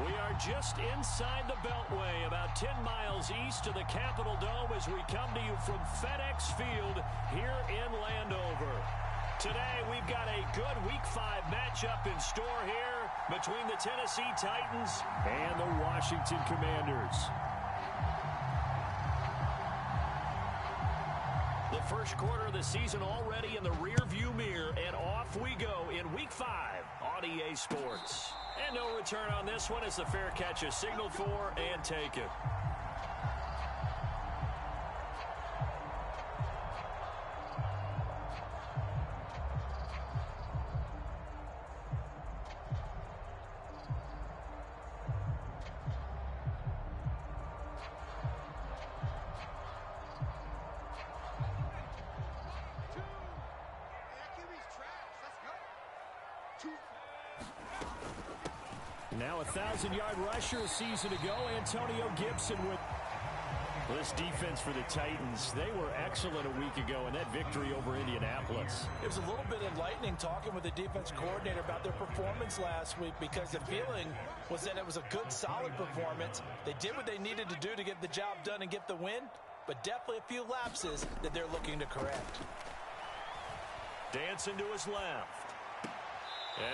We are just inside the Beltway, about 10 miles east of the Capitol Dome as we come to you from FedEx Field here in Landover. Today, we've got a good Week 5 matchup in store here between the Tennessee Titans and the Washington Commanders. The first quarter of the season already in the rearview mirror, and off we go in Week 5 on EA Sports. And no return on this one as the fair catch is signaled for and taken. Now a 1,000-yard rusher a season ago, Antonio Gibson with this defense for the Titans. They were excellent a week ago in that victory over Indianapolis. It was a little bit enlightening talking with the defense coordinator about their performance last week because the feeling was that it was a good, solid performance. They did what they needed to do to get the job done and get the win, but definitely a few lapses that they're looking to correct. Dancing to his left.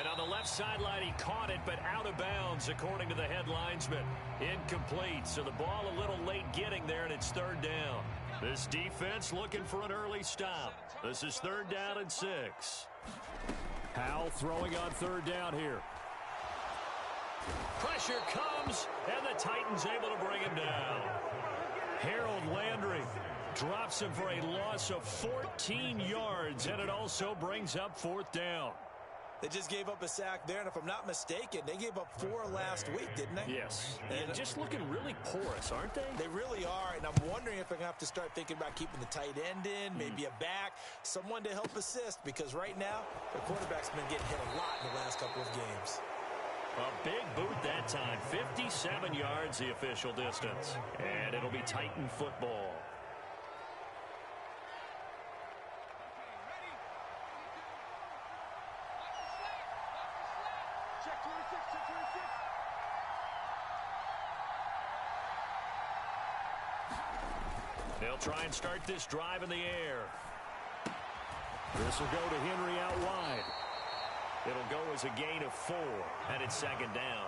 And on the left sideline, he caught it, but out of bounds, according to the head linesman. Incomplete, so the ball a little late getting there, and it's third down. This defense looking for an early stop. This is third down and 6. Howell throwing on third down here. Pressure comes, and the Titans able to bring him down. Harold Landry drops him for a loss of 14 yards, and it also brings up fourth down. They just gave up a sack there, and if I'm not mistaken, they gave up 4 last week, didn't they? Yes. And just looking really porous, aren't they? They really are, and I'm wondering if they're going to have to start thinking about keeping the tight end in, maybe a back, someone to help assist, because right now, the quarterback's been getting hit a lot in the last couple of games. A big boot that time. 57 yards the official distance. And it'll be Titan football. They'll try and start this drive in the air. This will go to Henry out wide. It'll go as a gain of 4, and it's second down.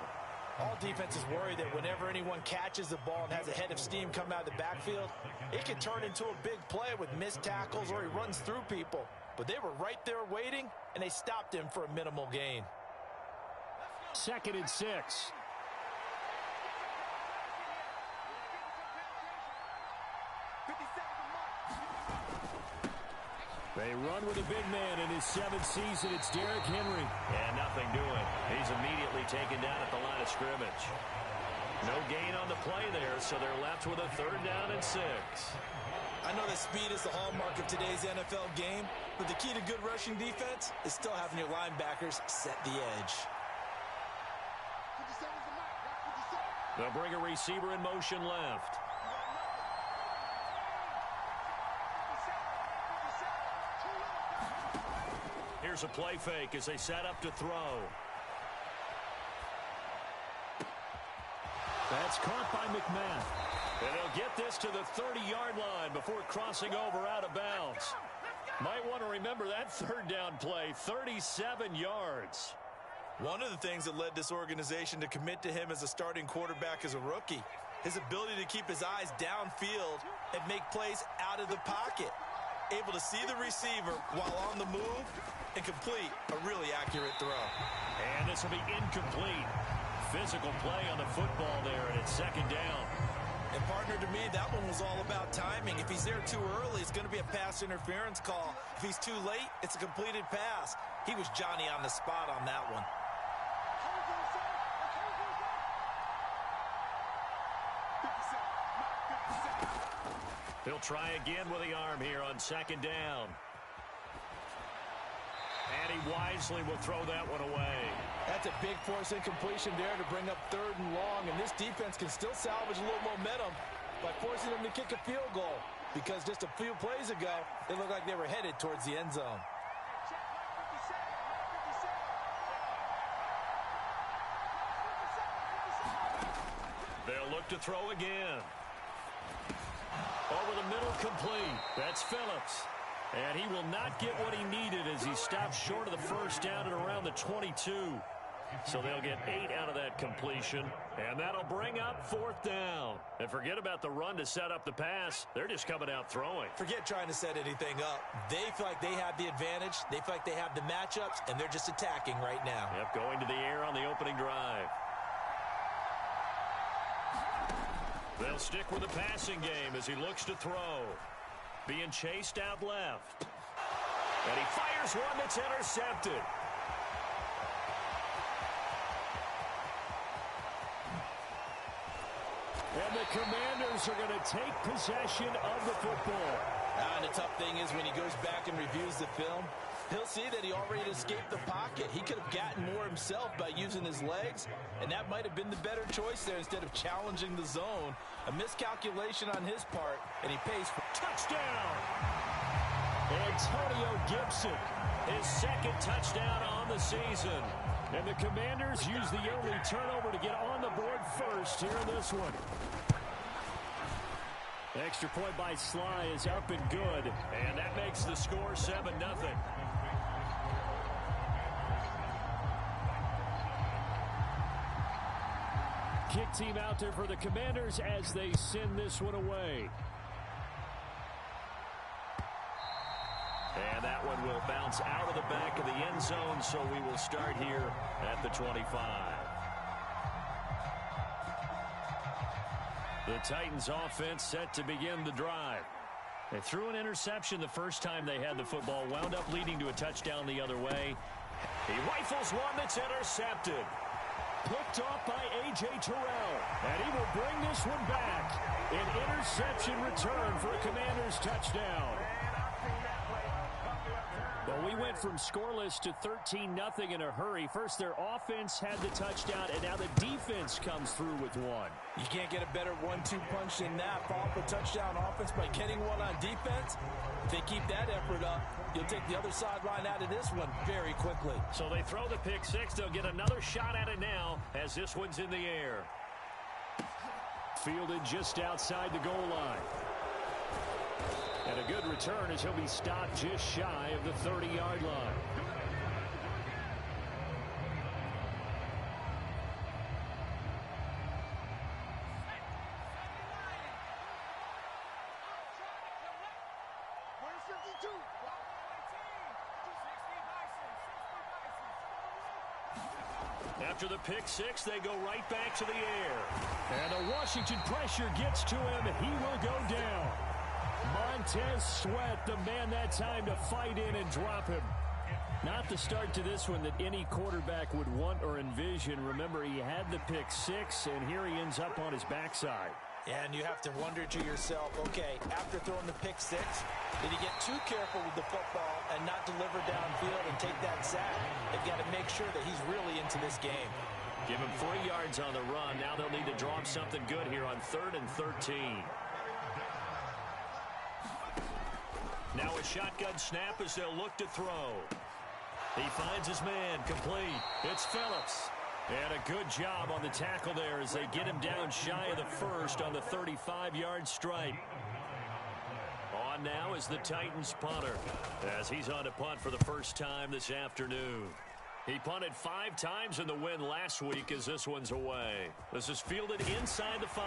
All defenses worry that whenever anyone catches the ball and has a head of steam come out of the backfield, it can turn into a big play with missed tackles or he runs through people. But they were right there waiting, and they stopped him for a minimal gain. Second and 6. They run with a big man in his 7th season. It's Derrick Henry. And nothing doing. He's immediately taken down at the line of scrimmage. No gain on the play there, so they're left with a third down and 6. I know that speed is the hallmark of today's NFL game, but the key to good rushing defense is still having your linebackers set the edge. They'll bring a receiver in motion left. Here's a play fake as they set up to throw. That's caught by McMath. And they'll get this to the 30-yard line before crossing over out of bounds. Might want to remember that third down play, 37 yards. One of the things that led this organization to commit to him as a starting quarterback as a rookie, his ability to keep his eyes downfield and make plays out of the pocket. Able to see the receiver while on the move and complete a really accurate throw. And this will be incomplete. Physical play on the football there, and it's second down. And partner, to me, that one was all about timing. If he's there too early, it's going to be a pass interference call. If he's too late, it's a completed pass. He was Johnny on the spot on that one. He'll try again with the arm here on second down. And he wisely will throw that one away. That's a big force incompletion there to bring up third and long. And this defense can still salvage a little momentum by forcing them to kick a field goal. Because just a few plays ago, they looked like they were headed towards the end zone. look to throw again. Over the middle, complete. That's Phillips. And he will not get what he needed as he stopped short of the first down at around the 22. So they'll get 8 out of that completion, and that'll bring up 4th down. And forget about the run to set up the pass. They're just coming out throwing. Forget trying to set anything up. They feel like they have the advantage. They feel like they have the matchups, and they're just attacking right now. Yep, going to the air on the opening drive. They'll stick with the passing game as he looks to throw. Being chased out left. And he fires one that's intercepted. And the Commanders are going to take possession of the football. And the tough thing is when he goes back and reviews the film, he'll see that he already escaped the pocket. He could have gotten more himself by using his legs, and that might have been the better choice there instead of challenging the zone. A miscalculation on his part, and he pays for touchdown. Antonio Gibson, his 2nd touchdown on the season. And the Commanders use the early turnover to get on the board first here in this one. Extra point by Sly is up and good, and that makes the score 7-0. Kick team out there for the Commanders as they send this one away. And that one will bounce out of the back of the end zone, so we will start here at the 25. The Titans offense set to begin the drive. They threw an interception the first time they had the football, wound up leading to a touchdown the other way. He rifles one that's intercepted. Picked off by A.J. Terrell. And he will bring this one back. An interception return for a Commanders touchdown. Well, we went from scoreless to 13-0 in a hurry. First, their offense had the touchdown, and now the defense comes through with one. You can't get a better 1-2 punch than that. Follow up a touchdown offense by getting one on defense. If they keep that effort up, you'll take the other sideline out of this one very quickly. So they throw the pick six. They'll get another shot at it now as this one's in the air. Fielded just outside the goal line. And a good return as he'll be stopped just shy of the 30-yard line. After the pick six, they go right back to the air. And the Washington pressure gets to him. He will go down. Montez Sweat, the man that time to fight in and drop him. Not the start to this one that any quarterback would want or envision. Remember, he had the pick six, and here he ends up on his backside. And you have to wonder to yourself, okay, after throwing the pick six, did he get too careful with the football and not deliver downfield and take that sack? They've got to make sure that he's really into this game. Give him 3 yards on the run. Now they'll need to draw up something good here on 3rd and 13. Now a shotgun snap as they'll look to throw. He finds his man, complete. It's Phillips. And a good job on the tackle there as they get him down shy of the first on the 35-yard stripe. On now is the Titans punter as he's on to punt for the first time this afternoon. He punted 5 times in the win last week as this one's away. This is fielded inside the 5.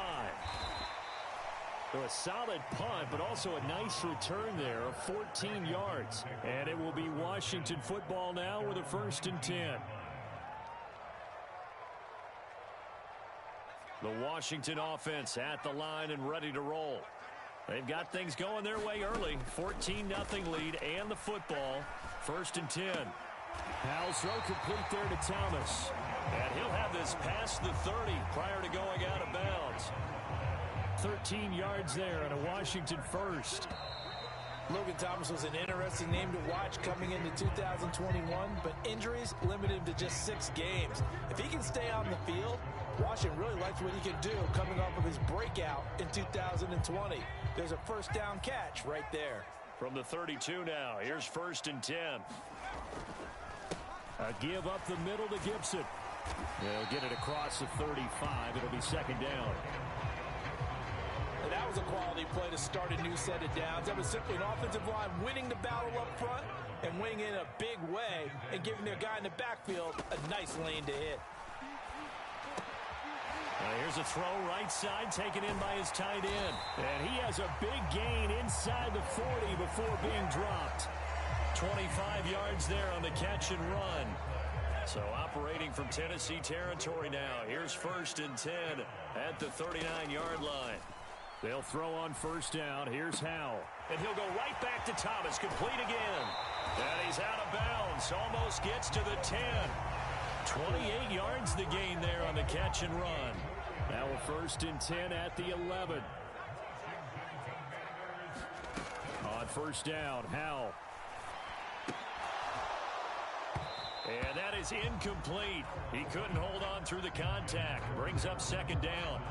So a solid punt, but also a nice return there of 14 yards. And it will be Washington football now with a 1st and 10. The Washington offense at the line and ready to roll. They've got things going their way early. 14-0 lead and the football. 1st and 10. Powell's throw complete there to Thomas. And he'll have this past the 30 prior to going out of bounds. 13 yards there and a Washington first. Logan Thomas was an interesting name to watch coming into 2021, but injuries limited him to just 6 games. If he can stay on the field, Washington really likes what he can do coming off of his breakout in 2020. There's a 1st down catch right there. From the 32 now, here's 1st and 10. A give up the middle to Gibson. They'll get it across the 35. It'll be second down. And that was a quality play to start a new set of downs. That was simply an offensive line winning the battle up front and winning in a big way and giving their guy in the backfield a nice lane to hit. Here's a throw right side taken in by his tight end. And he has a big gain inside the 40 before being dropped. 25 yards there on the catch and run. So operating from Tennessee territory now. Here's first and 10 at the 39-yard line. They'll throw on first down. Here's Howell. And he'll go right back to Thomas. Complete again. And he's out of bounds. Almost gets to the 10. 28 yards the gain there on the catch and run. Now a first and 10 at the 11. On first down, Howell. And that is incomplete. He couldn't hold on through the contact. Brings up second down.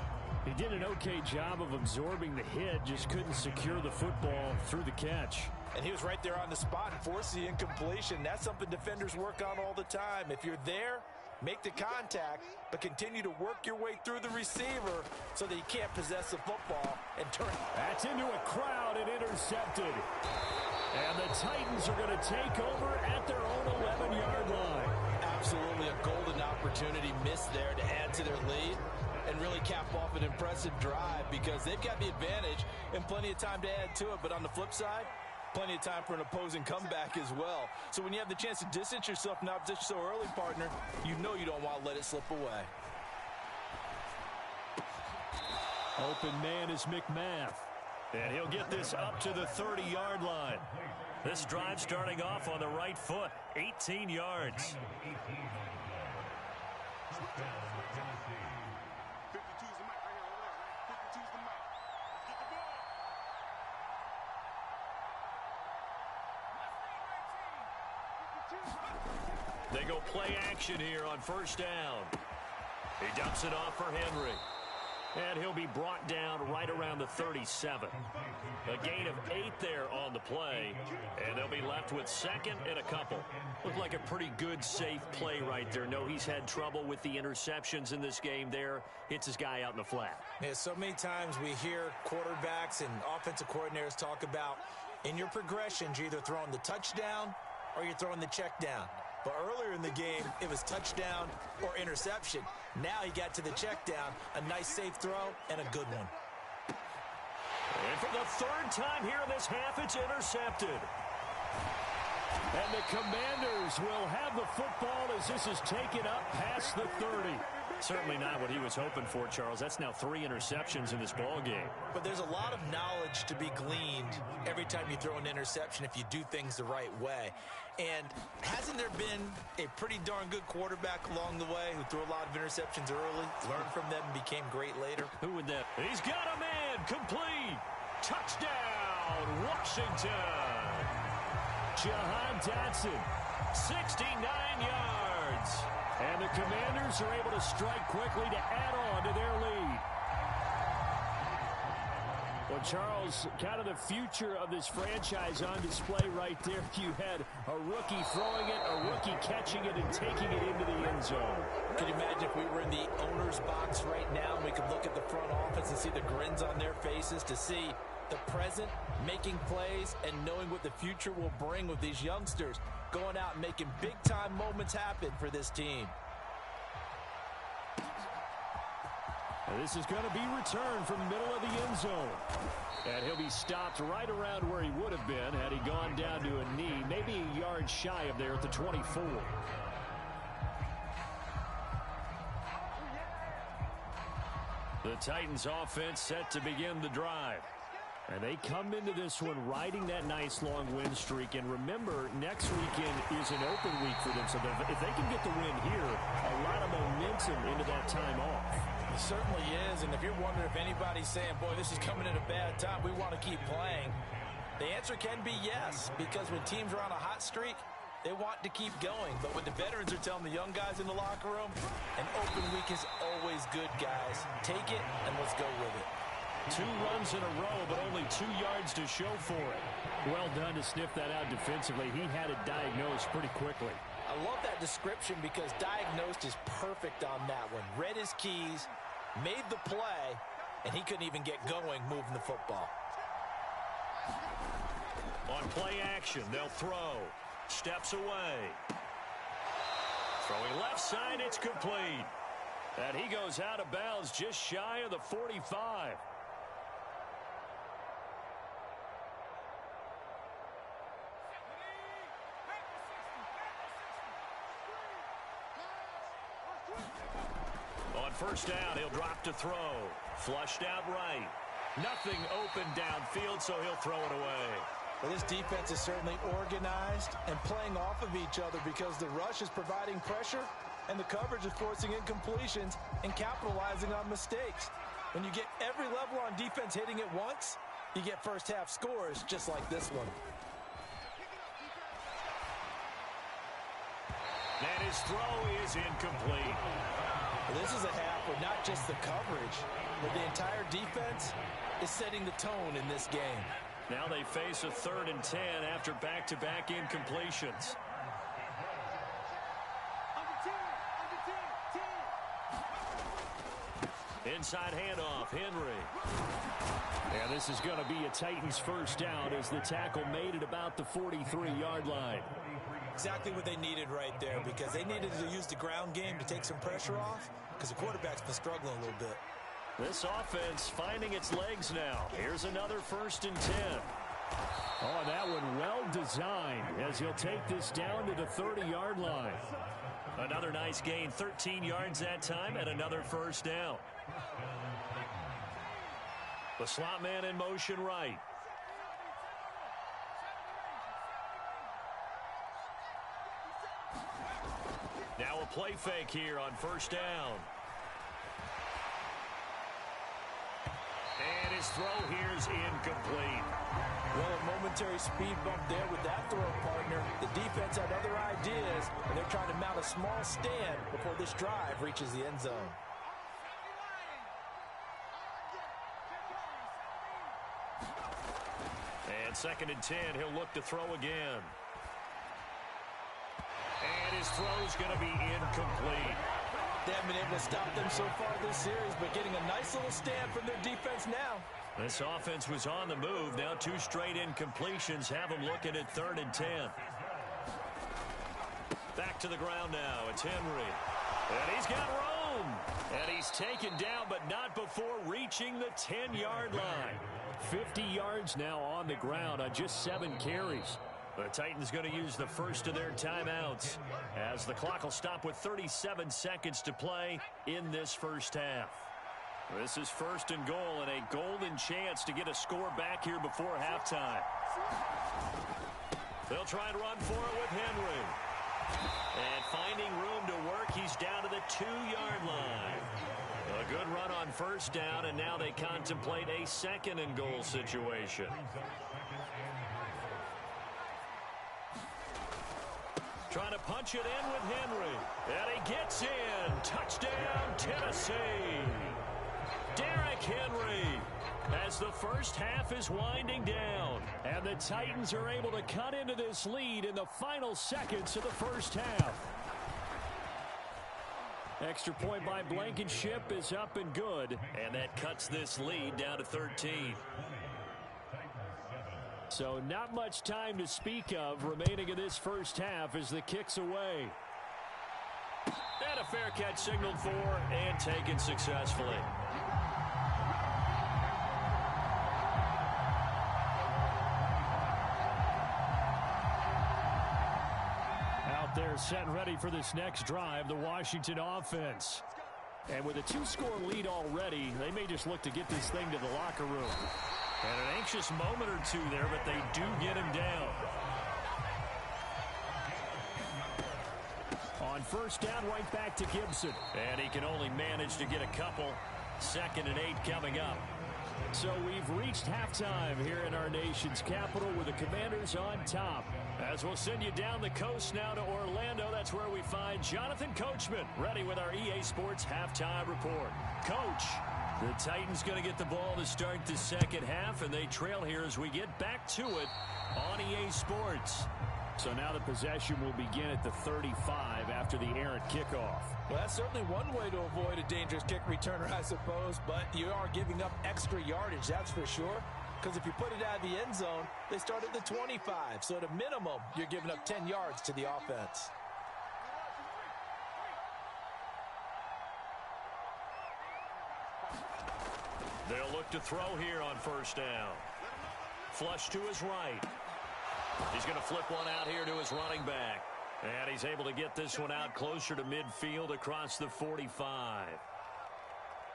He did an okay job of absorbing the hit, just couldn't secure the football through the catch. And he was right there on the spot and forced the incompletion. That's something defenders work on all the time. If you're there, make the contact, but continue to work your way through the receiver so that you can't possess the football and turn. That's into a crowd and intercepted. And the Titans are going to take over at their own 11-yard line. Absolutely a golden opportunity missed there to add to their lead and really cap off an impressive drive because they've got the advantage and plenty of time to add to it. But on the flip side, plenty of time for an opposing comeback as well. So when you have the chance to distance yourself from the opposition so early, partner, you know you don't want to let it slip away. Open man is McMath. And he'll get this up to the 30-yard line. This drive starting off on the right foot, 18 yards. They go play action here on first down. He dumps it off for Henry. And he'll be brought down right around the 37. A gain of 8 there on the play. And they'll be left with second and a couple. Looked like a pretty good, safe play right there. No, he's had trouble with the interceptions in this game there. Hits his guy out in the flat. Yeah, so many times we hear quarterbacks and offensive coordinators talk about in your progressions, you're either throwing the touchdown or you're throwing the check down. But earlier in the game, it was touchdown or interception. Now he got to the check down, a nice safe throw, and a good one. And for the third time here in this half, it's intercepted. And the Commanders will have the football as this is taken up past the 30. Certainly not what he was hoping for, Charles. That's now 3 interceptions in this ball game. But there's a lot of knowledge to be gleaned every time you throw an interception if you do things the right way. And hasn't there been a pretty darn good quarterback along the way who threw a lot of interceptions early, learned from them, and became great later? Who would that? He's got a man. Complete. Touchdown, Washington. Jahan Dotson, 69 yards. And the Commanders are able to strike quickly to add on to their lead. Well, Charles, kind of the future of this franchise on display right there. You had a rookie throwing it, a rookie catching it, and taking it into the end zone. Can you imagine if we were in the owner's box right now and we could look at the front office and see the grins on their faces, to see the present making plays and knowing what the future will bring with these youngsters going out and making big-time moments happen for this team. And this is going to be returned from the middle of the end zone. And he'll be stopped right around where he would have been had he gone down to a knee, maybe a yard shy of there at the 24. The Titans offense set to begin the drive. And they come into this one riding that nice long win streak. And remember, next weekend is an open week for them. So if they can get the win here, a lot of momentum into that time off. It certainly is. And if you're wondering if anybody's saying, boy, this is coming at a bad time, we want to keep playing, the answer can be yes. Because when teams are on a hot streak, they want to keep going. But when the veterans are telling the young guys in the locker room, an open week is always good, guys. Take it and let's go with it. 2 runs in a row, but only 2 yards to show for it. Well done to sniff that out defensively. He had it diagnosed pretty quickly. I love that description because diagnosed is perfect on that one. Read his keys, made the play, and he couldn't even get going moving the football. On play action, they'll throw. Steps away. Throwing left side, it's complete. And he goes out of bounds just shy of the 45. On first down, he'll drop to throw. Flushed out right. Nothing open downfield, so he'll throw it away. Well, this defense is certainly organized and playing off of each other because the rush is providing pressure and the coverage is forcing incompletions and capitalizing on mistakes. When you get every level on defense hitting at once, you get first half scores just like this one. And his throw is incomplete. Well, this is a half where not just the coverage, but the entire defense is setting the tone in this game. Now they face a 3rd and 10 after back-to-back incompletions. Inside handoff, Henry. And this is going to be a Titans first down as the tackle made it about the 43-yard line. Exactly what they needed right there because they needed to use the ground game to take some pressure off because the quarterback's been struggling a little bit. This offense finding its legs now. Here's another 1st and 10. Oh, that one well designed as he'll take this down to the 30-yard line. Another nice gain, 13 yards that time, and another first down. The slot man in motion right. Now a play fake here on first down. And his throw here is incomplete. Well, a momentary speed bump there with that throw partner. The defense had other ideas, and they're trying to mount a small stand before this drive reaches the end zone. And 2nd and 10, he'll look to throw again. And his throw's going to be incomplete. They haven't been able to stop them so far this series, but getting a nice little stand from their defense now. This offense was on the move. Now 2 straight incompletions have them looking at 3rd and 10. Back to the ground now. It's Henry. And he's got room. And he's taken down, but not before reaching the 10-yard line. 50 yards now on the ground on just 7 carries. The Titans going to use the first of their timeouts as the clock will stop with 37 seconds to play in this first half. This is 1st and goal and a golden chance to get a score back here before halftime. They'll try and run for it with Henry. And finding room to work, he's down to the 2-yard line. A good run on first down, and now they contemplate a 2nd and goal situation. Trying to punch it in with Henry. And he gets in. Touchdown, Tennessee. Derrick Henry as the first half is winding down. And the Titans are able to cut into this lead in the final seconds of the first half. Extra point by Blankenship is up and good. And that cuts this lead down to 13. So not much time to speak of remaining in this first half as the kick's away. And a fair catch signaled for and taken successfully. Out there set and ready for this next drive, the Washington offense. And with a 2-score lead already, they may just look to get this thing to the locker room. And an anxious moment or two there, but they do get him down. On first down, right back to Gibson. And he can only manage to get a couple. 2nd and 8 coming up. So we've reached halftime here in our nation's capital with the Commanders on top. As we'll send you down the coast now to Orlando, that's where we find Jonathan Coachman ready with our EA Sports halftime report. Coach, the Titans going to get the ball to start the second half, and they trail here as we get back to it on EA Sports. So now the possession will begin at the 35 after the errant kickoff. Well, that's certainly one way to avoid a dangerous kick returner, I suppose, but you are giving up extra yardage, that's for sure. Because if you put it out of the end zone, they start at the 25. So at a minimum, you're giving up 10 yards to the offense. They'll look to throw here on first down. Flush to his right. He's going to flip one out here to his running back. And he's able to get this one out closer to midfield across the 45.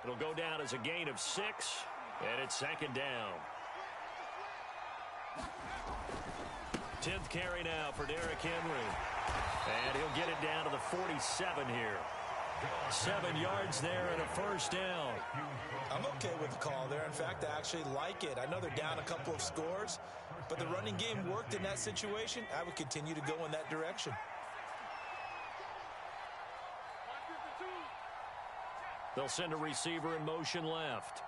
It'll go down as a gain of 6, and it's second down. 10th carry now for Derrick Henry. And he'll get it down to the 47 here. 7 yards there and a first down. I'm okay with the call there. In fact, I actually like it. I know they're down a couple of scores, but the running game worked in that situation. I would continue to go in that direction. They'll send a receiver in motion left.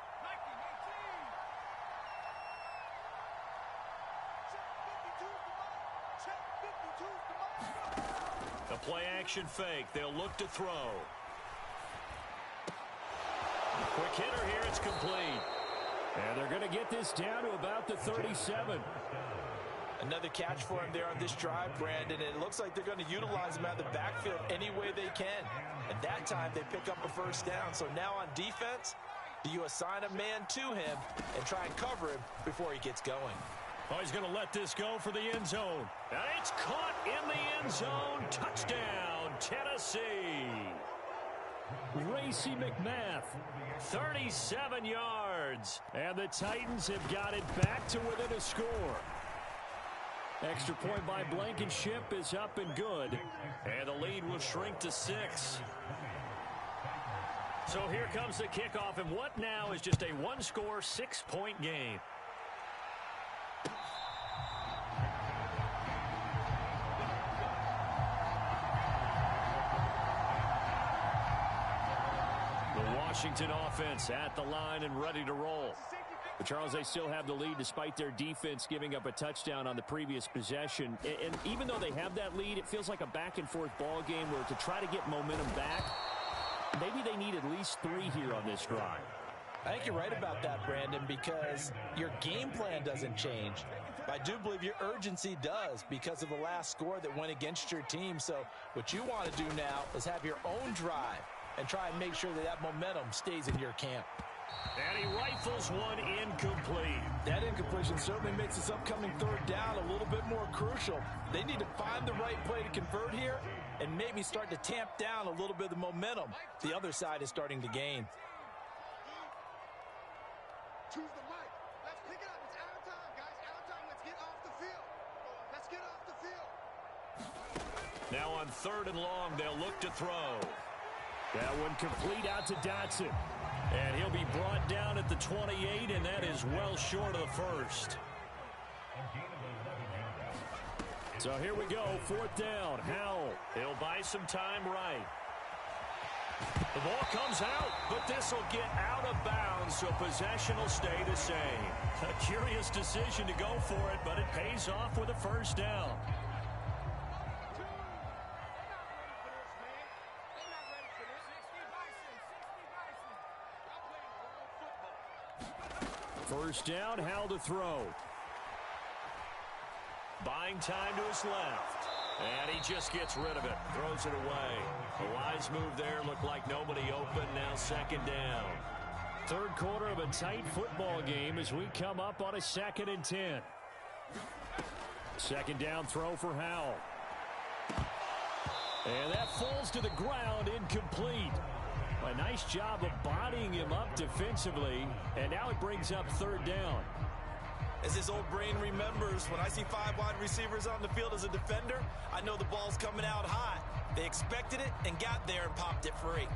A play action fake. They'll look to throw. Quick hitter here. It's complete. And they're going to get this down to about the 37. Another catch for him there on this drive, Brandon. It looks like they're going to utilize him out of the backfield any way they can. And that time they pick up a first down. So now on defense, do you assign a man to him and try and cover him before he gets going? Oh, he's going to let this go for the end zone. And it's caught in the end zone. Touchdown, Tennessee. Racey McMath, 37 yards. And the Titans have got it back to within a score. Extra point by Blankenship is up and good. And the lead will shrink to 6. So here comes the kickoff. And what now is just a one-score, 6-point game. Washington offense at the line and ready to roll. But Charles, they still have the lead despite their defense giving up a touchdown on the previous possession. And even though they have that lead, it feels like a back-and-forth ball game where to try to get momentum back, maybe they need at least 3 here on this drive. I think you're right about that, Brandon, because your game plan doesn't change. I do believe your urgency does because of the last score that went against your team. So what you want to do now is have your own drive and try and make sure that that momentum stays in your camp. And he rifles one incomplete. That incompletion certainly makes this upcoming third down a little bit more crucial. They need to find the right play to convert here and maybe start to tamp down a little bit of the momentum the other side is starting to gain. Choose the right. Let's pick it up. It's out of time, guys. Out of time. Let's get off the field. Let's get off the field. Now on 3rd and long, they'll look to throw. That one complete out to Dotson. And he'll be brought down at the 28, and that is well short of the first. So here we go, 4th down. Howell, he'll buy some time right. The ball comes out, but this will get out of bounds, so possession will stay the same. A curious decision to go for it, but it pays off with a first down. First down, Howell to throw. Buying time to his left. And he just gets rid of it. Throws it away. A wise move there. Looked like nobody open. Now 2nd down. 3rd quarter of a tight football game as we come up on a 2nd and 10. 2nd down throw for Howell. And that falls to the ground, incomplete. A nice job of bodying him up defensively. And now it brings up 3rd down. As this old brain remembers, when I see 5 wide receivers on the field as a defender, I know the ball's coming out hot. They expected it and got there and popped it free.